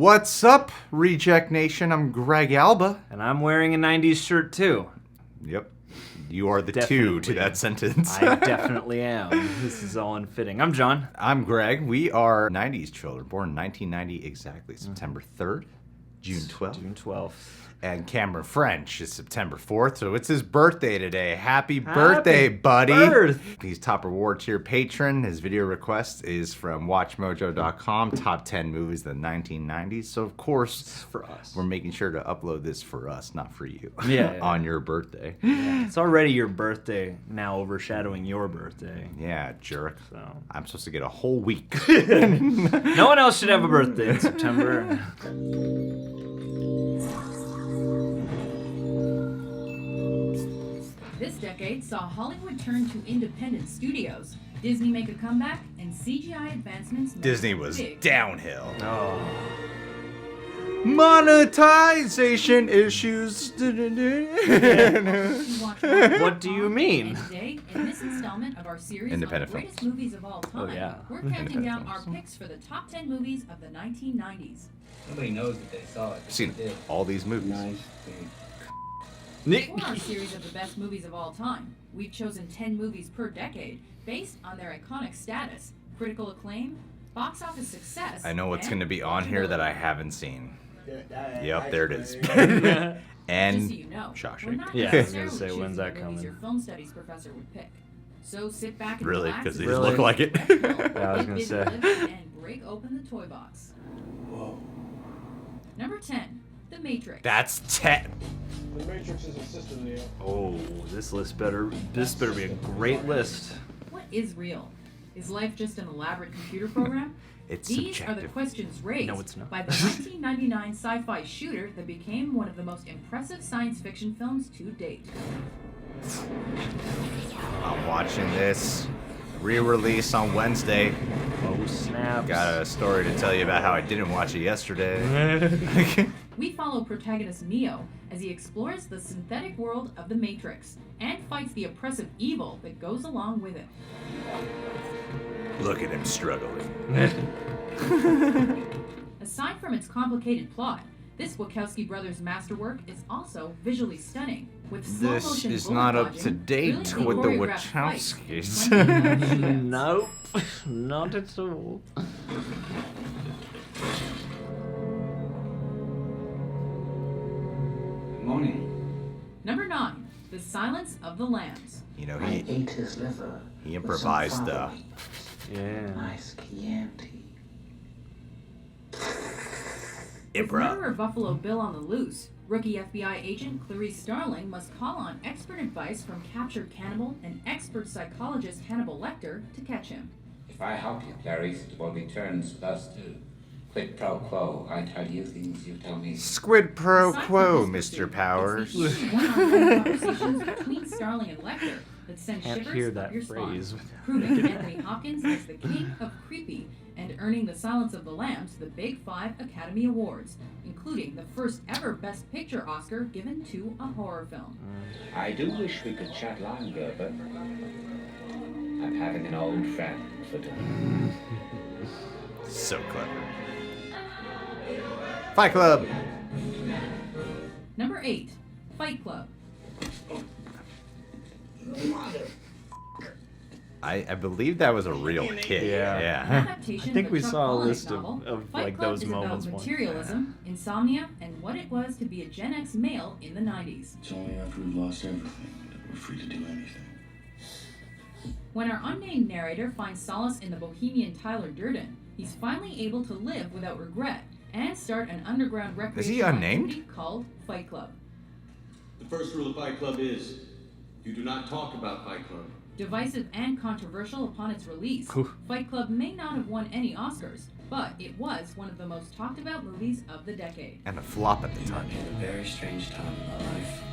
What's up, Reject Nation? I'm Greg Alba. And I'm wearing a 90s shirt too. Yep. You are the Definitely. two to that sentence. I definitely am. This is all unfitting. I'm John. I'm Greg. We are 90s children, born in 1990 exactly, September 3rd, June 12th. June 12th. And Cameron French is September 4th, so it's his birthday today. Happy birthday, buddy. He's top reward tier patron. His video request is from WatchMojo.com, top 10 movies of the 1990s. So, of course, For us. we're making sure to upload this for us, not for you, Yeah. on your birthday. Yeah. It's already your birthday, now overshadowing your birthday. Yeah, jerk. So. I'm supposed to get a whole week. No one else should have a birthday in September. This decade saw Hollywood turn to independent studios, Disney make a comeback, and CGI advancements. Disney was downhill. Oh. Monetization issues. What do you mean? And today, in this installment of our series Independent on the greatest films. movies of all time, Oh, yeah. we're counting down Independent our films. picks for the top 10 movies of the 1990s. Nobody knows that they saw it. I've seen They did. all these movies. Nice thing. For our series of the best movies of all time, we've chosen 10 movies per decade based on their iconic status, critical acclaim, box office success. I know what's and going to be on here that I watchability. haven't seen. Yep, Yep, there it is. Just so And you know, Shawshank. we're not Yeah, I was necessarily gonna say, choosing when's that the movies coming? your film studies professor would pick. So sit back and really, relax. because and these Really? look like it. Yeah, I was get gonna busy say. living and break open the toy box. Whoa. Number 10, The Matrix. That's 10. The Matrix is a system, Neo. Oh, this better be a great list. What is real? Is life just an elaborate computer program? It's These are the subjective. questions raised No, it's not. by the 1999 sci-fi shooter that became one of the most impressive science fiction films to date. I'm watching this re-release on Wednesday. Oh, snaps. Got a story to tell you about how I didn't watch it yesterday. We follow protagonist Neo as he explores the synthetic world of the Matrix and fights the oppressive evil that goes along with it. Look at him struggling. Aside from its complicated plot, this Wachowski brothers' masterwork is also visually stunning, with slow This motion is bullet not up dodging, to date brilliantly with the choreographed fights, Wachowskis. and plenty of shootouts. Nope, not at all. Good morning. Number 9, The Silence of the Lambs. You know, I he ate his liver. he with improvised some the. fava beans. Yeah. Nice Chianti. With Improv. murderer Buffalo Bill on the loose, rookie FBI agent Clarice Starling must call on expert advice from captured cannibal and expert psychologist Hannibal Lecter to catch him. If I help you, Clarice, it will be turns with us too. Quid pro quo. I tell you things, you tell me. Squid pro Aside from quo, this Mr. pursuit, Powers. it's the one-on-one conversations between Starling and Lecter that send Can't shivers hear up that your spine, phrase. proving Anthony Hopkins as the king of creepy and earning The Silence of the Lambs the Big Five Academy Awards, including the first ever Best Picture Oscar given to a horror film. I do wish we could chat longer, but I'm having an old friend for dinner. So clever. Fight Club. Number 8, Fight Club. I believe that was a real kid. Yeah. An Yeah. adaptation I think of we Chuck saw a Palahniuk's list novel, of Fight like Club those is moments. about once. materialism, insomnia, and what it was to be a Gen X male in the 90s. It's only after we've lost everything that we're free to do anything. When our unnamed narrator finds solace in the bohemian Tyler Durden, he's finally able to live without regret and start an underground recreational unnamed? activity called Fight Club. The first rule of Fight Club is, you do not talk about Fight Club. Divisive and controversial upon its release, Whew. Fight Club may not have won any Oscars, but it was one of the most talked about movies of the decade. And a flop at the time. In a very strange time in my life.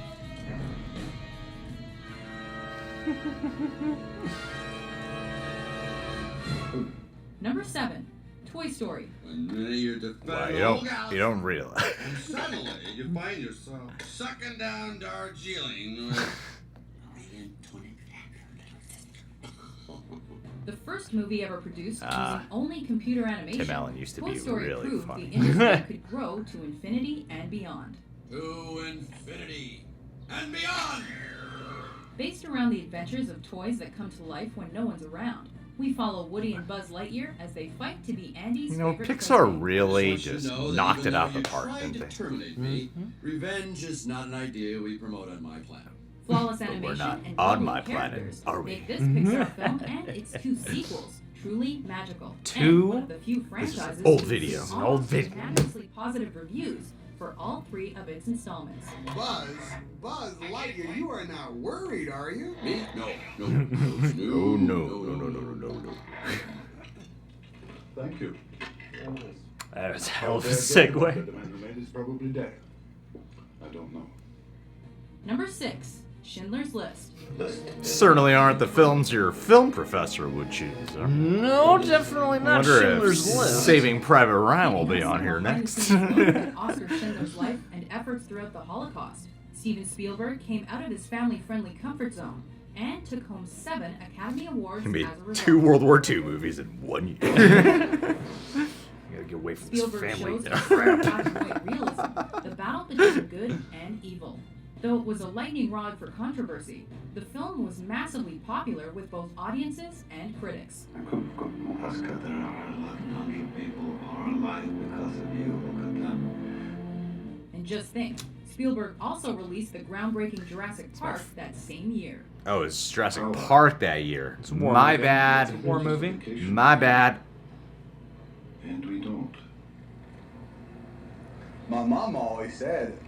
Number 7, Toy Story. And then you're the Well, fat you don't realize. And suddenly you find yourself sucking down Darjeeling. The first movie ever produced using only computer animation, Tim Allen used to Toy be Story really proved funny. the industry could grow to infinity and beyond. To infinity and beyond! Based around the adventures of toys that come to life when no one's around, we follow Woody and Buzz Lightyear as they fight to be Andy's You know, favorite Pixar toy. really Just want you just to know that knocked even it out though the you park, tried didn't to they? terminate me, revenge is not an idea we promote on my planet. Flawless But we're animation not and on bubbly my planet, characters are we? make this Pixar film and its 2 sequels truly magical. Two? And one of the few This is franchises old to video. receive An almost old video. unanimously positive reviews for all 3 of its installments. Buzz Lightyear, you are not worried, are you? Me? No. Oh, no. Thank you. That was a hell of a segue. The man who made is probably dead. I don't know. Number 6, Schindler's List. Certainly aren't the films your film professor would choose. Huh? No, definitely I not wonder Schindler's if List. Saving Private Ryan will be on here Behind-the-scenes next. look at Oscar Schindler's life and efforts throughout the Holocaust. Steven Spielberg came out of his family-friendly comfort zone and took home 7 Academy Awards He made as a result. 2 World War II movies in 1 year. Gotta get away from this Spielberg family shows crap. black and white realism, the battle between good and evil. Though it was a lightning rod for controversy, the film was massively popular with both audiences and critics. I could have gotten more. Oscar, there are 1,100 people who are alive because of you. Look at them. And just think, Spielberg also released the groundbreaking Jurassic Park that same year. Oh, it's Jurassic Park that year. It's a war My movie. bad. It's a war movie. My bad. And we don't. My mom always said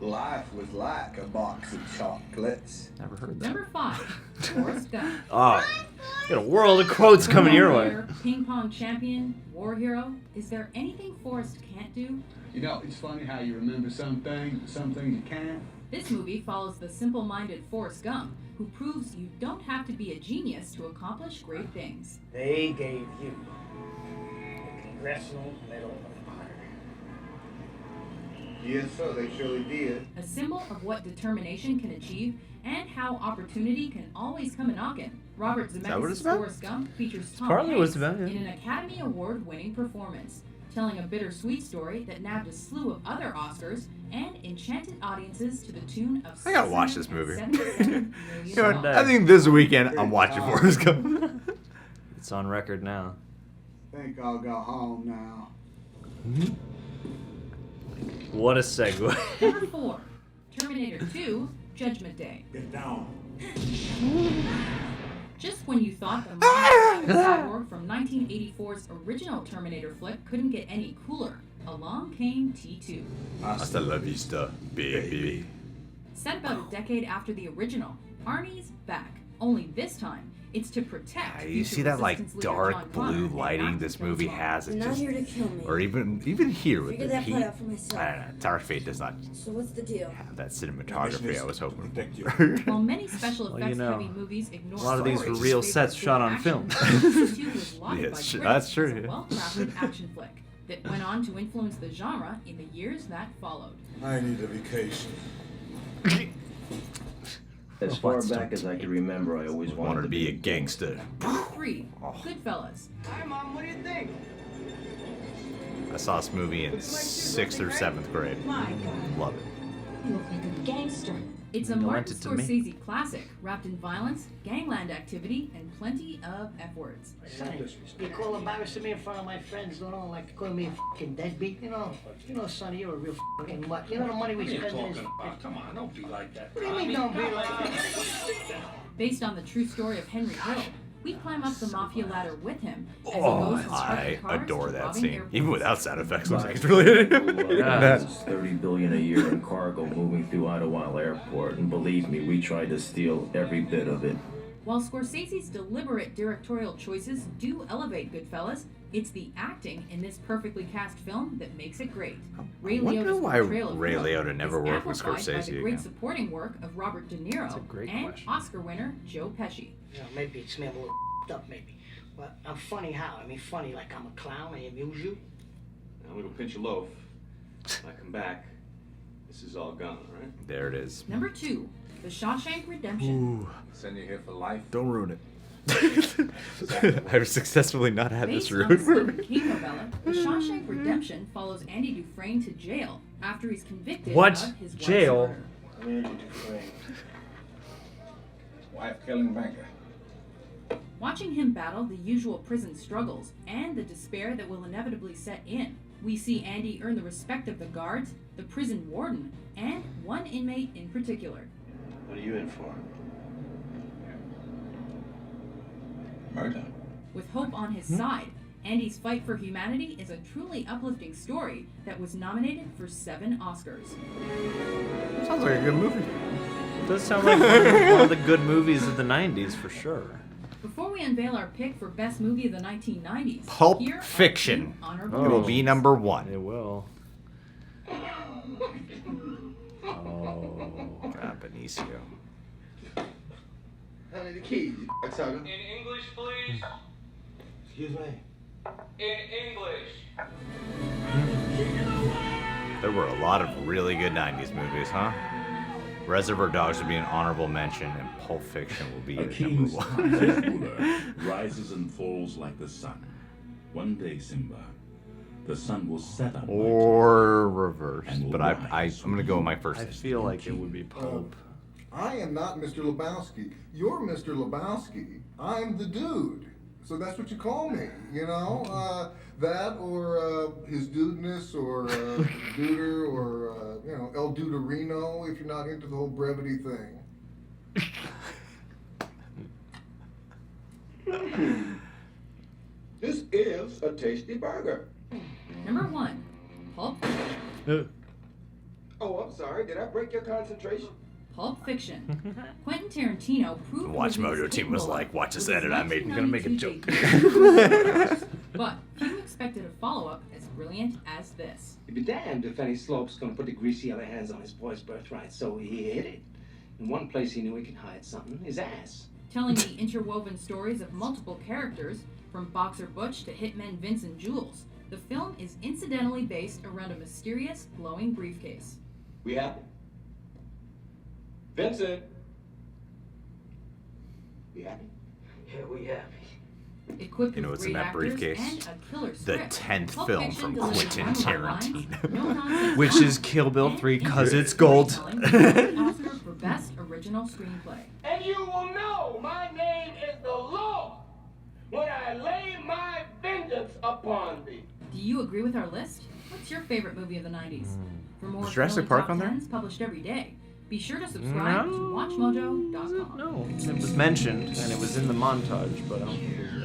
life was like a box of chocolates. Never heard that. Number 5, Forrest Gump. Oh, got a world of quotes coming your way. Warrior, ping pong champion, war hero. Is there anything Forrest can't do? You know, it's funny how you remember some things you can't. This movie follows the simple-minded Forrest Gump, who proves you don't have to be a genius to accomplish great things. They gave you the Congressional Medal of Honor. Yes, sir, they surely did. A symbol of what determination can achieve and how opportunity can always come a-knockin'. Robert that what it's Zemeckis' about? Forrest Gump features Tom partly what Hanks it's about, yeah. in an Academy Award-winning performance, telling a bittersweet story that nabbed a slew of other Oscars and enchanted audiences to the tune of I gotta watch this movie. $677 million. You know what? I think this weekend I'm watching Forrest Gump. It's on record now. Think I'll go home now. What a segue. Number 4, Terminator 2, Judgment Day. Get down. Just when you thought the modern cyborg from 1984's original Terminator flick couldn't get any cooler, along came T2. Hasta la vista, baby. Set about a decade after the original, Arnie's back. Only this time, it's to protect. You future see that like Resistance leader dark John blue Connor and lighting not this to kill movie John. has? It I'm not just, here to kill me. or even here with Figure the that heat. part out for myself. I don't know. Dark Fate does not So what's the deal? have that cinematography I was hoping for. While many special Well, effects you know, heavy movies ignore a lot of these stories were real in favor sets of shot good on action, film. T2 was lauded Yeah, by that's critics true, as a yeah. well-crafted action flick that went on to influence the genre in the years that followed. I need a vacation. As far back as I can remember, I always Wanted to be a gangster. Number 3, Oh. Goodfellas. Hi, Mom. What do you think? I saw this movie in 6th or 7th grade. My God. Love it. You look like a gangster. It's a Don't Martin lend it to me. Scorsese classic, wrapped in violence, gangland activity, and plenty of F-words. Sonny, you call embarrassing me in front of my friends, don't know, like calling me a fucking deadbeat, you know? Sonny, you're a real fucking mutt. You know the money we spend in this. Come on, don't be like that. What do you mean don't be like that? Based on the true story of Henry Hill, we climb up the mafia ladder with him as he Oh, goes from I sparking cars adore to that robbing scene. airports. Even without sound effects, looks like it's really. Yeah. It's $30 billion a year in cargo moving through Idlewild Airport, and believe me, we tried to steal every bit of it. While Scorsese's deliberate directorial choices do elevate Goodfellas, it's the acting in this perfectly cast film that makes it great. Ray wonder Liotta's why portrayal of Ray Will Liotta never is worked with amplified by Scorsese the great again. supporting work of Robert De Niro That's a great and question. Oscar winner Joe Pesci. You know, maybe it's me, I'm a little up, maybe. But I'm funny how? I mean, funny like I'm a clown, I amuse you. Now, a little pinch of loaf. When I come back, this is all gone, all right? There it is. Number 2, The Shawshank Redemption. Ooh, Send you here for life. don't ruin it. I've successfully not had this Based on the route. Stephen King novella, The Shawshank Redemption follows Andy Dufresne to jail after he's convicted What? of his wife's Jail? murder. Andy Dufresne. Wife-killing banker. Watching him battle the usual prison struggles and the despair that will inevitably set in, we see Andy earn the respect of the guards, the prison warden, and one inmate in particular. What are you in for? Murder. With hope on his side, Andy's fight for humanity is a truly uplifting story that was nominated for 7 Oscars. Sounds like a good movie. It does sound like one of the good movies of the 90s for sure. Before we unveil our pick for Best Movie of the 1990s, Pulp here are Fiction. 2 honorable It will be mentions. number 1. It will. Benicio. How many keys, you sucker? In English, please. Excuse me. In English. There were a lot of really good 90s movies, huh? Reservoir Dogs would be an honorable mention, and Pulp Fiction will be A number king's 1. ruler rises and falls like the sun. One day, Simba, the sun will set on Or reverse. And will But I'm going to go with my first. I feel like it would be Pulp. I am not Mr. Lebowski. You're Mr. Lebowski. I'm the dude. So that's what you call me, you know? That or his dudeness or Duder or, you know, El Duderino if you're not into the whole brevity thing. This is a tasty burger. Number 1, Pulp Fiction. Oh, I'm sorry. Did I break your concentration? Pulp Fiction. Quentin Tarantino proved The Watch what he Mojo team was capable like, of watch this with his edit I made. I'm gonna make a joke. 1992 But few expected a follow-up as brilliant as this. You'd be damned if any slope's gonna put the greasy other hands on his boy's birthright, so he hid it. In one place he knew he could hide something, his ass. Telling the interwoven stories of multiple characters, from Boxer Butch to hitmen Vince and Jules, the film is incidentally based around a mysterious, glowing briefcase. We happy? Vincent. We happy? Yeah, we happy. Equipped You know with what's in great that actors briefcase? and a killer The script, 10th Pulp film Fiction from delivers Quentin memorable lines, Tarantino. no-nonsense Which plot, is Kill Bill and 3 'cause interesting it's gold. storytelling, the Oscar for Best Original Screenplay. And you will know my name is the Lord when I lay my vengeance upon thee. Do you agree with our list? What's your favorite movie of the 90s? For more Is Jurassic thrilling Park top on there? 10s published every day, be sure to subscribe to WatchMojo.com. No, it was mentioned and it was in the montage, but I don't think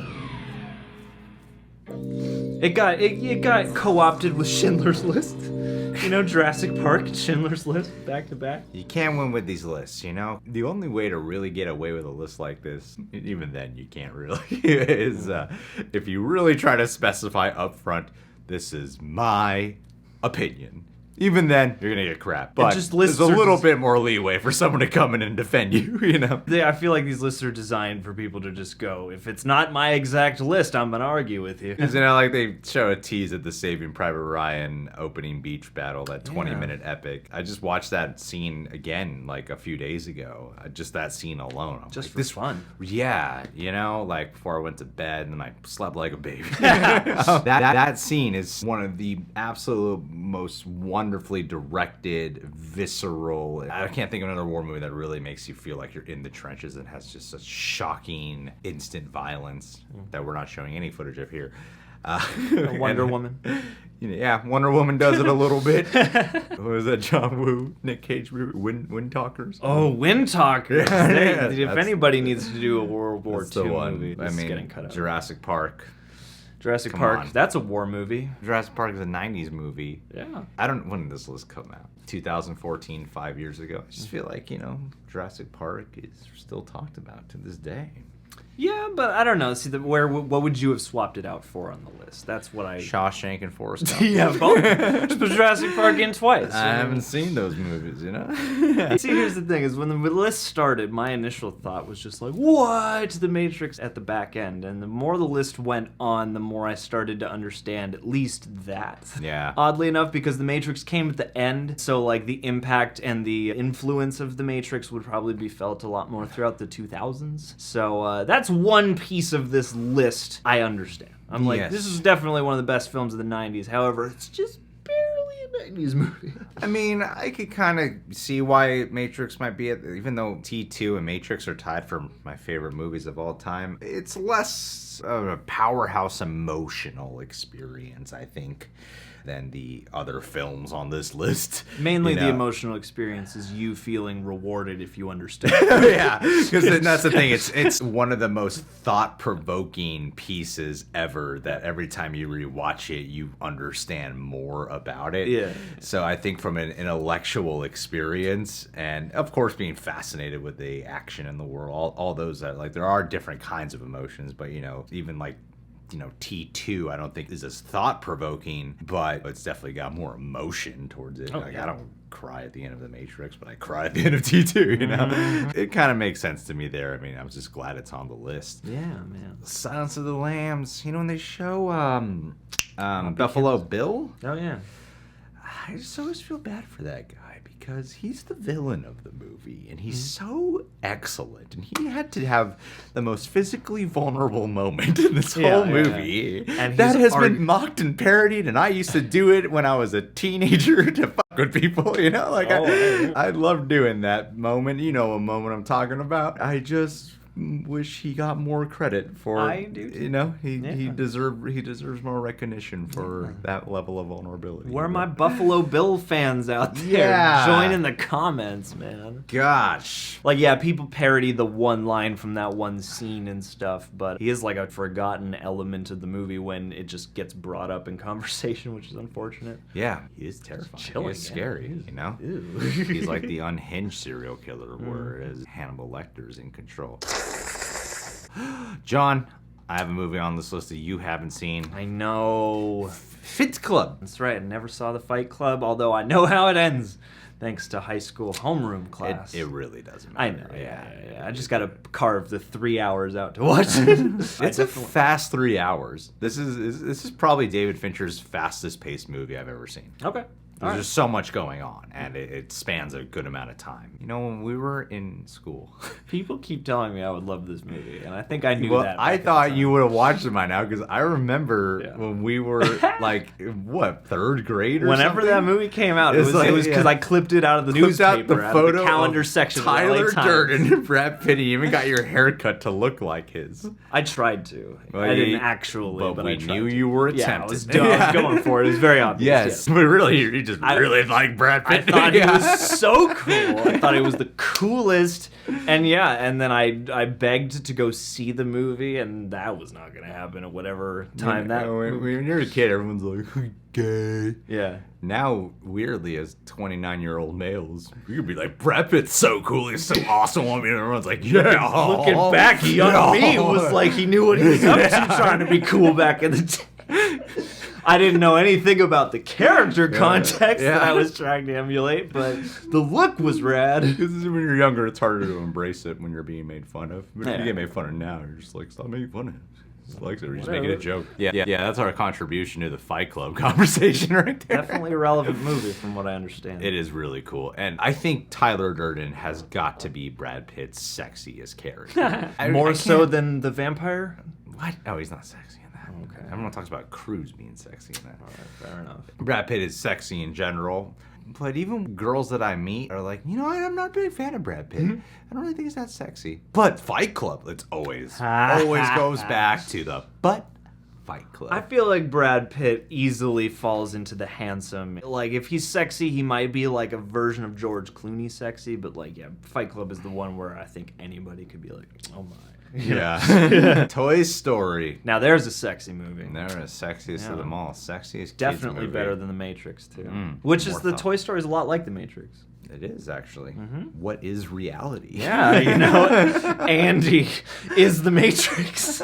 it got co-opted with Schindler's List. You know, Jurassic Park and Schindler's List back to back. You can't win with these lists, you know? The only way to really get away with a list like this, even then you can't really, is if you really try to specify up front, this is my opinion. Even then, you're gonna get crap. But just there's lists a are little just- bit more leeway for someone to come in and defend you, you know? I feel like these lists are designed for people to just go, if it's not my exact list, I'm gonna argue with you. Because, you know, like they show a tease at the Saving Private Ryan opening beach battle, that 20-minute epic. I just watched that scene again, like a few days ago. Just that scene alone. I'm Just like, for this fun. Yeah, you know, like before I went to bed, and then I slept like a baby. that scene is one of the absolute most wonderfully directed, visceral. I can't think of another war movie that really makes you feel like you're in the trenches and has just such shocking, instant violence that we're not showing any footage of here. Wonder Woman. You know, yeah, Wonder Woman does it a little bit. What was that, John Woo, Nick Cage movie? Wind Talkers? Oh, Wind Talkers. Yeah, If that's- anybody needs to do a World War That's the II one. movie, I this is mean, getting cut out. Jurassic Park. Jurassic Come Park, on. that's a war movie. Jurassic Park is a 90s movie. Yeah. When did this list come out? 2014, 5 years ago. I just feel like, you know, Jurassic Park is still talked about to this day. Yeah, but I don't know. See, what would you have swapped it out for on the list? That's what I... Shawshank and Forrest Gump. Yeah, both. Just put Jurassic Park in twice. I haven't seen those movies, you know? See, here's the thing, is when the list started, my initial thought was just like, what? The Matrix at the back end. And the more the list went on, the more I started to understand at least that. Yeah. Oddly enough, because the Matrix came at the end, so like the impact and the influence of the Matrix would probably be felt a lot more throughout the 2000s. So that's that's one piece of this list I understand. I'm like, this is definitely one of the best films of the 90s. However, it's just barely a 90s movie. I mean, I could kind of see why Matrix might be even though T2 and Matrix are tied for my favorite movies of all time, it's less of a powerhouse emotional experience, I think, than the other films on this list. Mainly the emotional experience is you feeling rewarded if you understand. Yeah, because that's the thing. It's one of the most thought-provoking pieces ever that every time you rewatch it, you understand more about it. Yeah. So I think from an intellectual experience, and of course being fascinated with the action in the world, all those that, like, there are different kinds of emotions, but, you know, even like, you know, T2 I don't think is as thought-provoking, but it's definitely got more emotion towards it. I don't cry at the end of The Matrix, but I cry at the end of T2, you know? It kind of makes sense to me there. I mean, I was just glad it's on the list. Yeah, man. Silence of the Lambs, you know, when they show Buffalo Bill? Oh, yeah. I just always feel bad for that guy because he's the villain of the movie and he's so excellent, and he had to have the most physically vulnerable moment in this whole movie. And that has been mocked and parodied, and I used to do it when I was a teenager to fuck with people, you know? Like, I love doing that moment. You know what moment I'm talking about. I just wish he got more credit for. I do too. You know, he deserves more recognition for that level of vulnerability. Where are my Buffalo Bill fans out there? Yeah. Join in the comments, man. Gosh. Like, yeah, people parody the one line from that one scene and stuff, but he is like a forgotten element of the movie when it just gets brought up in conversation, which is unfortunate. Yeah, he is terrifying. He is scary, you know? He's like the unhinged serial killer, whereas Hannibal Lecter's in control. John, I have a movie on this list that you haven't seen. I know. Fight Club. That's right, I never saw the Fight Club, although I know how it ends. Thanks to high school homeroom class. It really doesn't I matter. know, yeah. I just gotta carve the 3 hours out to watch it. It's a fast 3 hours. This is probably David Fincher's fastest paced movie I've ever seen. Okay. There's just so much going on, and it spans a good amount of time. You know, when we were in school... People keep telling me I would love this movie, and I think I knew that. I thought you would have watched it by now, because I remember when we were, like, what, third grade or Whenever something? that movie came out, it was because I clipped it out of the newspaper, out the photo of the calendar section Tyler of the LA Durden and Brad Pitt. You even got your haircut to look like his. I tried to. Well, I didn't actually, but we I tried knew to. you were Yeah, attempting. I was going for it. It was very obvious. Yes, but really, you just really like Brad Pitt. I thought he was so cool. I thought he was the coolest. And then I begged to go see the movie, and that was not going to happen at whatever time when you're a kid, everyone's like, gay. Yeah. Now, weirdly, as 29-year-old males, you could be like, Brad Pitt's so cool, he's so awesome. I mean, everyone's like, yeah. Looking back, he on me was like he knew what he was up to, trying to be cool back in the day. I didn't know anything about the character context that I was trying to emulate, but the look was rad. Because when you're younger, it's harder to embrace it when you're being made fun of. But if you get made fun of now, you're just like, stop making fun of him. Just likes it, or just making a joke. Yeah, that's our contribution to the Fight Club conversation right there. Definitely a relevant movie from what I understand. It is really cool. And I think Tyler Durden has got to be Brad Pitt's sexiest character. More so than the vampire? What? Oh, he's not sexy. Okay. Everyone talks about Cruz being sexy in that. All right, fair enough. Brad Pitt is sexy in general, but even girls that I meet are like, you know, I'm not a big fan of Brad Pitt. I don't really think he's that sexy. But Fight Club, it's always goes back to the Fight Club. I feel like Brad Pitt easily falls into the handsome. Like, if he's sexy, he might be like a version of George Clooney sexy, but like, yeah, Fight Club is the one where I think anybody could be like, oh my. Yeah. Toy Story. Now there's a sexy movie. They're the sexiest of them all. Sexiest Definitely kids movie. better than The Matrix, too. Which is the Toy Story is a lot like The Matrix. It is, actually. What is reality? Yeah, you know, Andy is The Matrix.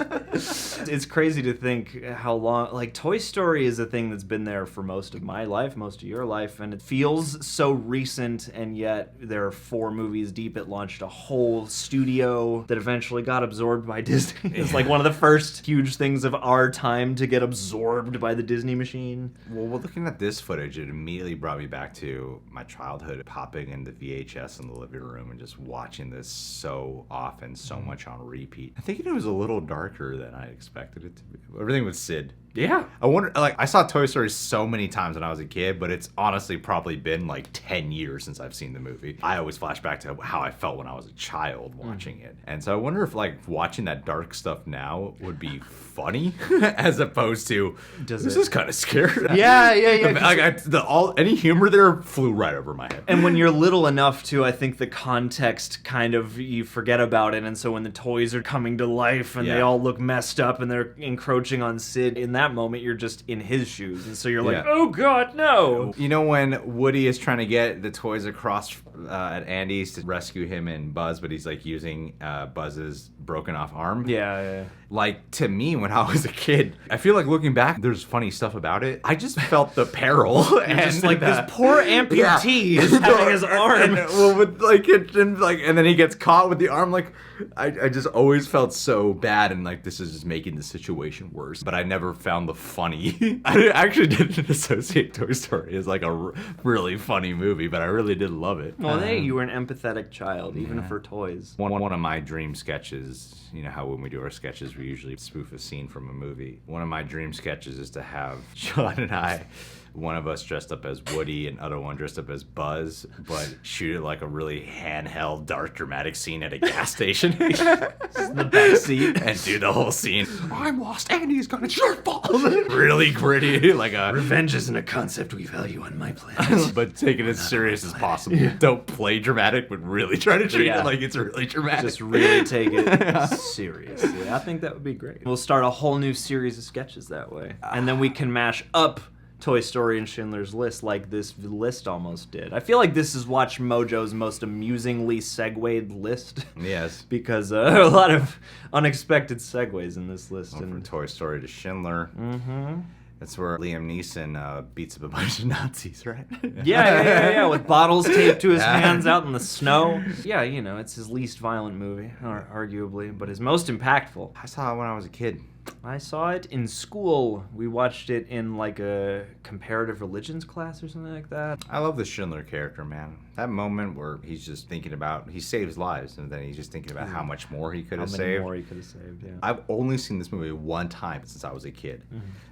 It's crazy to think how long, like, Toy Story is a thing that's been there for most of my life, most of your life, and it feels so recent, and yet there are 4 movies deep. It launched a whole studio that eventually got absorbed by Disney. It's like one of the first huge things of our time to get absorbed by the Disney machine. Well, looking at this footage, it immediately brought me back to my childhood. It popped popping in the VHS in the living room and just watching this so often, so much on repeat. I think it was a little darker than I expected it to be. Everything with Sid. Yeah. I wonder, like, I saw Toy Story so many times when I was a kid, but it's honestly probably been like 10 years since I've seen the movie. I always flash back to how I felt when I was a child watching it. And so I wonder if, like, watching that dark stuff now would be funny as opposed to, this is kind of scary. Yeah. Like, any humor there flew right over my head. And when you're little enough to, I think the context kind of, you forget about it. And so when the toys are coming to life and they all look messed up and they're encroaching on Sid, in that moment you're just in his shoes. And so you're like, oh God, no. You know when Woody is trying to get the toys across at Andy's to rescue him and Buzz, but he's like using Buzz's broken off arm? Yeah. Like, to me, when I was a kid, I feel like looking back, there's funny stuff about it. I just felt the peril. And just like, this poor amputee is having his arm. And then he gets caught with the arm. Like, I just always felt so bad, and like, this is just making the situation worse. But I never found the funny. I actually didn't associate Toy Story as like a really funny movie, but I really did love it. Well, hey, you were an empathetic child, even for toys. One of my dream sketches, you know how when we do our sketches, we usually spoof a scene from a movie. One of my dream sketches is to have Sean and I, one of us dressed up as Woody and other one dressed up as Buzz, but shoot it like a really handheld, dark, dramatic scene at a gas station. The back seat. And do the whole scene. I'm lost, Andy's got a shortfall. Really gritty, like a... Revenge isn't a concept we value on my planet. But take it as serious as possible. Yeah. Don't play dramatic, but really try to treat it like it's really dramatic. Just really take it seriously. I think that would be great. We'll start a whole new series of sketches that way. And then we can mash up Toy Story and Schindler's List like this list almost did. I feel like this is Watch Mojo's most amusingly segued list. Yes. Because a lot of unexpected segues in this list. From Toy Story to Schindler. Mm-hmm. That's where Liam Neeson beats up a bunch of Nazis, right? Yeah, with bottles taped to his hands out in the snow. Yeah, you know, it's his least violent movie, arguably, but his most impactful. I saw it when I was a kid. I saw it in school. We watched it in like a comparative religions class or something like that. I love the Schindler character, man. That moment where he's just thinking about, he saves lives, and then he's just thinking about how much more he could have saved. How many more he could have saved, yeah. I've only seen this movie one time since I was a kid.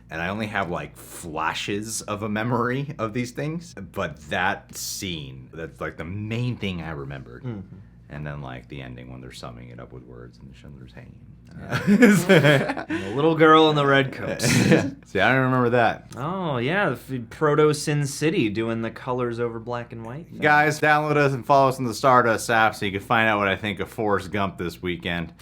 And I only have like flashes of a memory of these things. But that scene, that's like the main thing I remembered. And then like the ending when they're summing it up with words and Schindler's hanging. The little girl in the red coat. See, I don't remember that. Oh, yeah. The Proto Sin City doing the colors over black and white thing. Guys, download us and follow us on the Stardust app so you can find out what I think of Forrest Gump this weekend.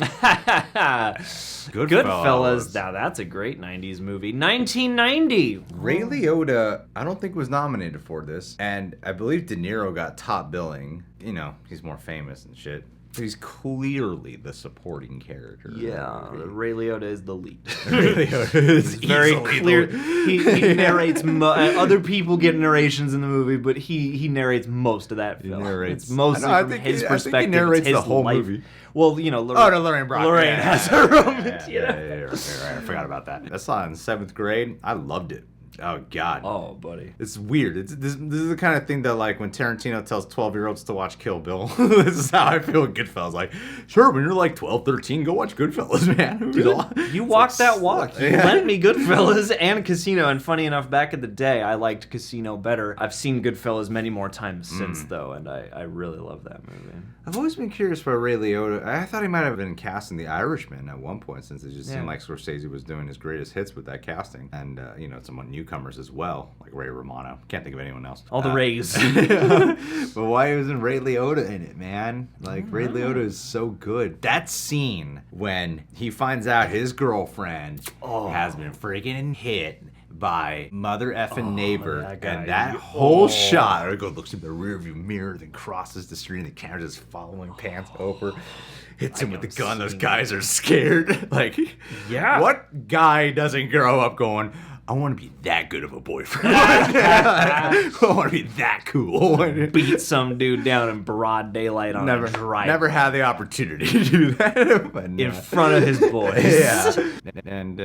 Goodfellas. Now, that's a great 90s movie. 1990. Ray Liotta, I don't think was nominated for this. And I believe De Niro got top billing. You know, he's more famous and shit. He's clearly the supporting character. Yeah, Ray Liotta is the lead. Ray Liotta is very clear. He narrates. Other people get narrations in the movie, but he narrates most of that film. It's mostly from his perspective. I think he narrates his the whole life. movie. Well, you know, Lorraine Bracco. Lorraine has her moment. Yeah, right. I forgot about that. I saw it in 7th grade. I loved it. Oh, God. Oh, buddy. It's weird. This is the kind of thing that, like, when Tarantino tells 12-year-olds to watch Kill Bill, this is how I feel with Goodfellas. Like, sure, when you're like 12, 13, go watch Goodfellas, man. Dude, you walked that walk. You lent me Goodfellas and Casino, and funny enough, back in the day, I liked Casino better. I've seen Goodfellas many more times since, though, and I really love that movie. I've always been curious about Ray Liotta. I thought he might have been cast in The Irishman at one point, since it just seemed like Scorsese was doing his greatest hits with that casting. And, you know, some newcomers as well, like Ray Romano. Can't think of anyone else. All the Rays. But why wasn't Ray Liotta in it, man? Like, Ray Liotta is so good. That scene when he finds out his girlfriend has been freaking hit by mother effing neighbor, and that whole shot, or looks in the rearview mirror, then crosses the street, and the camera just following, pans over, hits him with the gun. Those guys are scared. Like, what guy doesn't grow up going, I want to be that good of a boyfriend. I want to be that cool. Beat some dude down in broad daylight on a drive. Never had the opportunity to do that. But in front of his boys. And,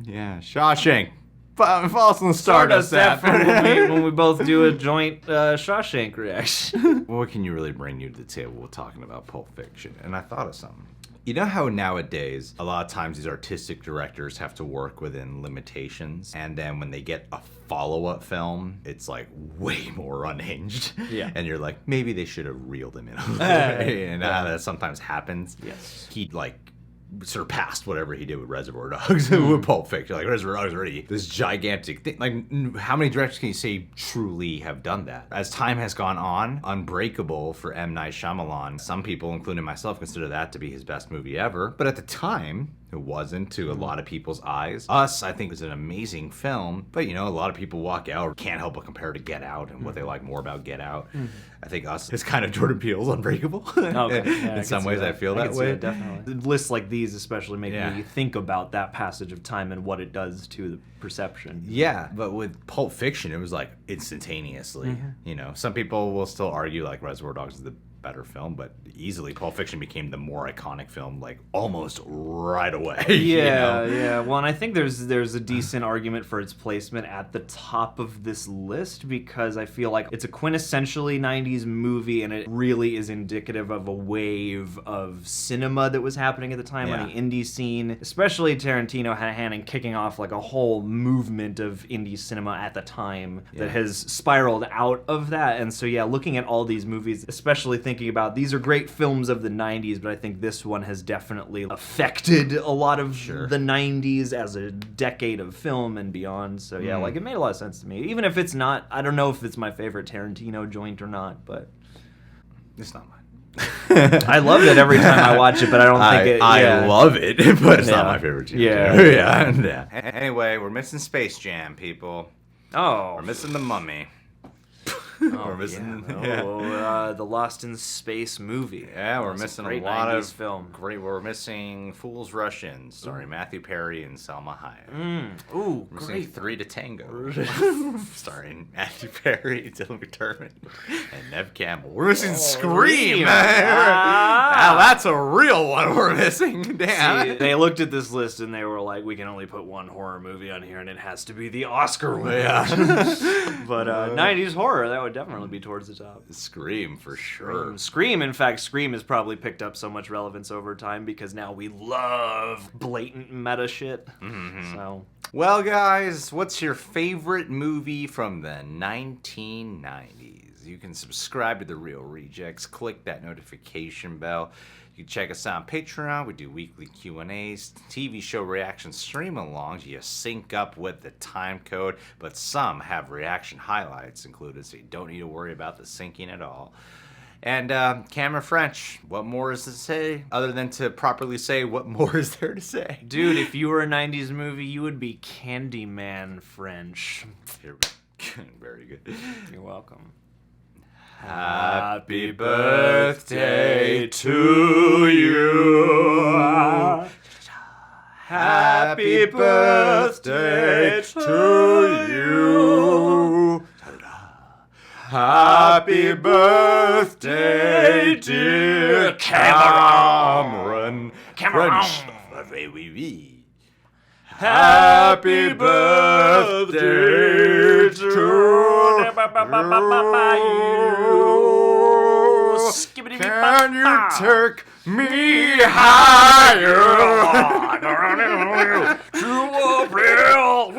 Shawshank. Follow us on the Stardust app. when we both do a joint Shawshank reaction. What can you really bring you to the table with talking about Pulp Fiction? And I thought of something. You know how nowadays, a lot of times these artistic directors have to work within limitations, and then when they get a follow-up film, it's like way more unhinged. Yeah. And you're like, maybe they should have reeled him in a little bit. And that sometimes happens. Yes. He, like, surpassed whatever he did with Reservoir Dogs with Pulp Fiction. Like, Reservoir Dogs already this gigantic thing. Like, how many directors can you say truly have done that? As time has gone on, Unbreakable for M. Night Shyamalan, some people, including myself, consider that to be his best movie ever. But at the time, it wasn't to a lot of people's eyes. Us, I think, is an amazing film, but you know, a lot of people walk out, can't help but compare to Get Out and what they like more about Get Out. I think Us is kind of Jordan Peele's Unbreakable. Okay. Yeah, in some ways, I feel that way. Definitely. Lists like these especially make me think about that passage of time and what it does to the perception. Yeah, but with Pulp Fiction, it was like instantaneously. You know, some people will still argue like Reservoir Dogs is the better film, but easily Pulp Fiction became the more iconic film like almost right away. Yeah. Well, and I think there's a decent argument for its placement at the top of this list because I feel like it's a quintessentially 90s movie and it really is indicative of a wave of cinema that was happening at the time on the indie scene. Especially Tarantino had a hand in kicking off like a whole movement of indie cinema at the time that has spiraled out of that. And so looking at all these movies, especially thinking about these are great films of the 90s, but I think this one has definitely affected a lot of the 90s as a decade of film and beyond. So like it made a lot of sense to me. Even if it's not, I don't know if it's my favorite Tarantino joint or not, but it's not mine. I love it every time I watch it, but I don't think it. I love it, but it's not my favorite too. Yeah. Anyway, we're missing Space Jam, people. Oh, we're missing The Mummy. We're missing the Lost in Space movie. Yeah, we're missing a lot of film. Great. We're missing Fool's Rush In, starring Matthew Perry and Salma Hayek. Ooh, we're great. missing 3 to Tango, starring Matthew Perry, Dylan McDermott, and Nev Campbell. We're missing Scream. Now that's a real one we're missing. Damn. See, they looked at this list and they were like, we can only put one horror movie on here, and it has to be the Oscar winner. But 90s horror, that would definitely be towards the top. Scream for sure. Scream, in fact, Scream has probably picked up so much relevance over time because now we love blatant meta shit. So, well, guys, what's your favorite movie from the 1990s? You can subscribe to The Real Rejects. Click that notification bell. You can check us out on Patreon. We do weekly Q&As, TV show reaction stream-alongs. You sync up with the time code, but some have reaction highlights included, so you don't need to worry about the syncing at all. And Cameron French, what more is to say other than to properly say what more is there to say? Dude, if you were a 90s movie, you would be Candyman French. Very good. You're welcome. Happy birthday to you. Happy birthday to you. Happy birthday, dear Cameron. French. Happy birthday to you. Can you take me higher to a real